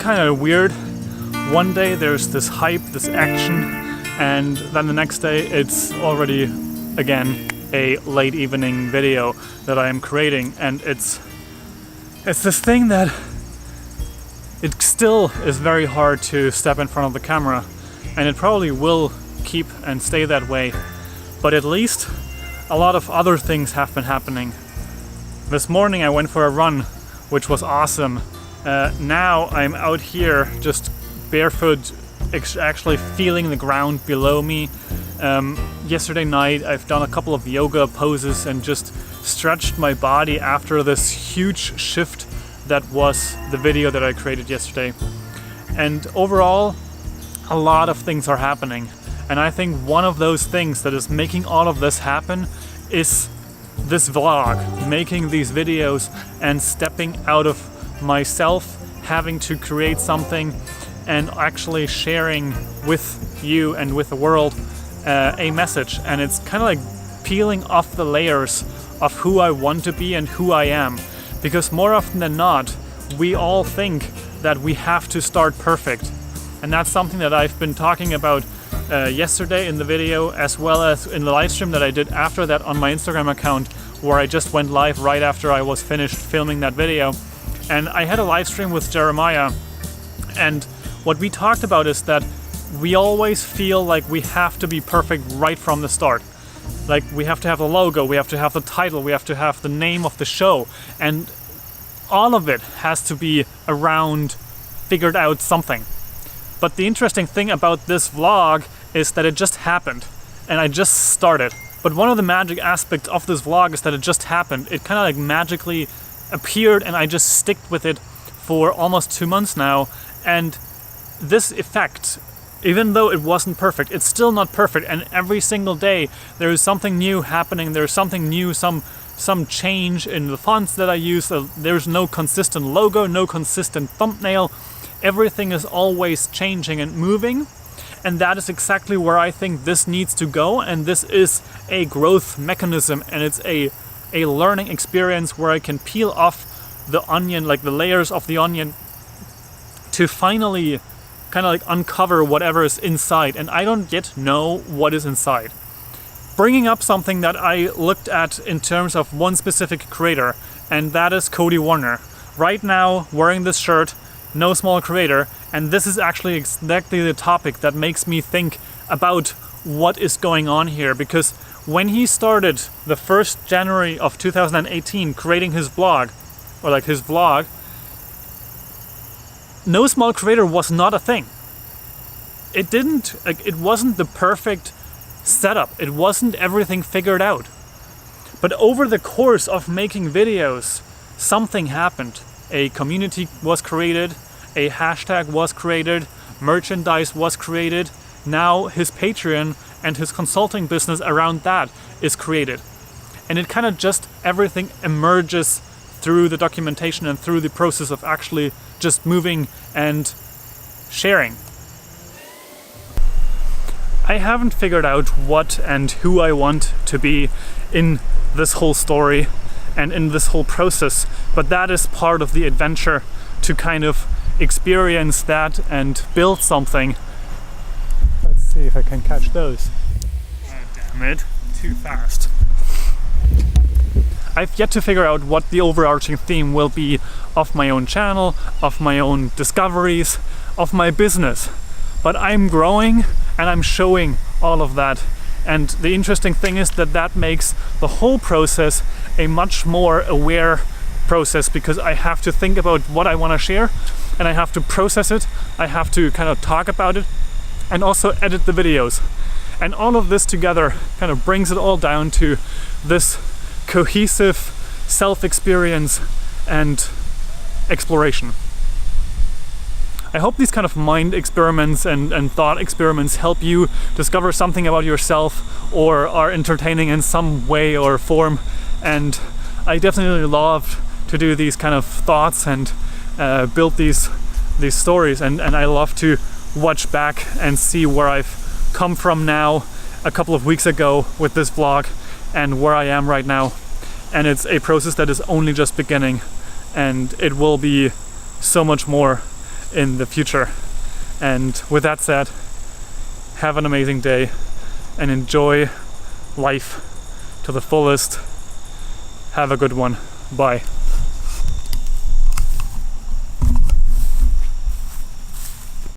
kind of weird. One day there's this hype, this action, and then the next day it's already, again, a late evening video that I am creating, and it's this thing that it still is very hard to step in front of the camera, and it probably will keep and stay that way, but at least a lot of other things have been happening. This morning I went for a run, which was awesome. Now I'm out here just barefoot, actually feeling the ground below me. Yesterday night I've done a couple of yoga poses and just stretched my body after this huge shift that was the video that I created yesterday. And overall, a lot of things are happening. And I think one of those things that is making all of this happen is this vlog, making these videos and stepping out of myself, having to create something and actually sharing with you and with the world a message. And it's kind of like peeling off the layers of who I want to be and who I am. Because more often than not, we all think that we have to start perfect. And that's something that I've been talking about yesterday in the video, as well as in the live stream that I did after that on my Instagram account, where I just went live right after I was finished filming that video. And I had a live stream with Jeremiah, and what we talked about is that we always feel like we have to be perfect right from the start. Like, we have to have the logo, we have to have the title, we have to have the name of the show, and all of it has to be around figured out something. But the interesting thing about this vlog is that it just happened, and I just started. But one of the magic aspects of this vlog is that it just happened. It kind of like magically appeared, and I just sticked with it for almost 2 months now. And this effect, even though it wasn't perfect, it's still not perfect. And every single day there is something new happening. There's something new, some change in the fonts that I use. There's no consistent logo, no consistent thumbnail. Everything is always changing and moving. And that is exactly where I think this needs to go. And this is a growth mechanism, and it's a learning experience where I can peel off the onion, like the layers of the onion, to finally kind of like uncover whatever is inside. And I don't yet know what is inside. Bringing up something that I looked at in terms of one specific creator, and that is Cody Warner. Right now, wearing this shirt, no small creator, and this is actually exactly the topic that makes me think about what is going on here. Because when he started the 1st January of 2018 creating his blog, or like his vlog, no small creator was not a thing. It wasn't the perfect setup. It wasn't everything figured out. But over the course of making videos, something happened. A community was created, a hashtag was created, merchandise was created. Now his Patreon and his consulting business around that is created. And it kind of just, everything emerges through the documentation and through the process of actually just moving and sharing. I haven't figured out what and who I want to be in this whole story and in this whole process, but that is part of the adventure, to kind of experience that and build something. Let's see if I can catch those. Oh, damn it, too fast. I've yet to figure out what the overarching theme will be of my own channel, of my own discoveries, of my business. But I'm growing and I'm showing all of that. And the interesting thing is that that makes the whole process a much more aware process, because I have to think about what I want to share, and I have to process it, I have to kind of talk about it, and also edit the videos. And all of this together kind of brings it all down to this cohesive self-experience and exploration. I hope these kind of mind experiments and thought experiments help you discover something about yourself, or are entertaining in some way or form. And I definitely love to do these kind of thoughts and build these stories, and I love to watch back and see where I've come from now, a couple of weeks ago with this vlog, and where I am right now. And it's a process that is only just beginning, and it will be so much more in the future. And with that said, have an amazing day and enjoy life to the fullest. Have a good one. Bye.